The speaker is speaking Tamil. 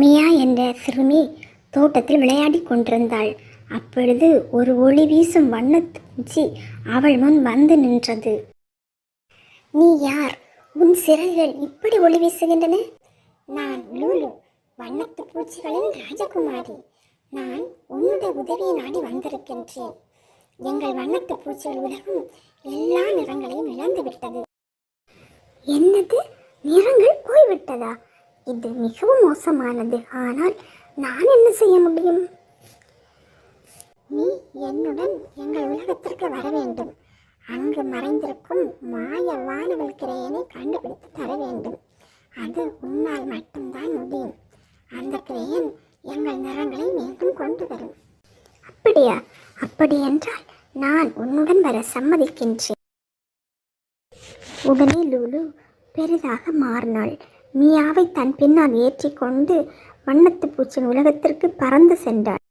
மியா என்ற சிறுமி தோட்டத்தில் விளையாடி கொண்டிருந்தாள். அப்பொழுது ஒரு ஒளி வீசும் வண்ணத்து பூச்சி அவள் முன் வந்து நின்றது. நீ யார்? உன் சிறகுகள் இப்படி ஒளி வீசுகின்றன. நான் லூலு, வண்ணத்து பூச்சிகளின் ராஜகுமாரி. நான் உன்னுடைய உதவியை நாடி வந்திருக்கின்றேன். எங்கள் வண்ணத்து பூச்சிகள் உலகம் எல்லா நிறங்களையும் இழந்து விட்டது. என்னது, நிறங்கள் போய்விட்டதா? இது மிகவும் மோசமானது. ஆனால் நான் என்ன செய்ய முடியும்? நீ என்னுடன் எங்கள் உலகத்திற்கு வர வேண்டும். அங்கு மறைந்திருக்கும் மாய வானவல் கிரேயனை கண்டுபிடித்து தர வேண்டும். அது உன்னால் மட்டும்தான் முடியும். அந்த கிரேயன் எங்கள் நிறங்களை மீண்டும் கொண்டு வரும். அப்படியா? அப்படி என்றால் நான் உன்னுடன் வர சம்மதிக்கின்றேன். உடனே லூலு பெரிதாக மாறினாள். மியாவை தன் பின்னால் ஏற்றி கொண்டு வண்ணத்து பூச்சின் உலகத்திற்கு பறந்து சென்றாள்.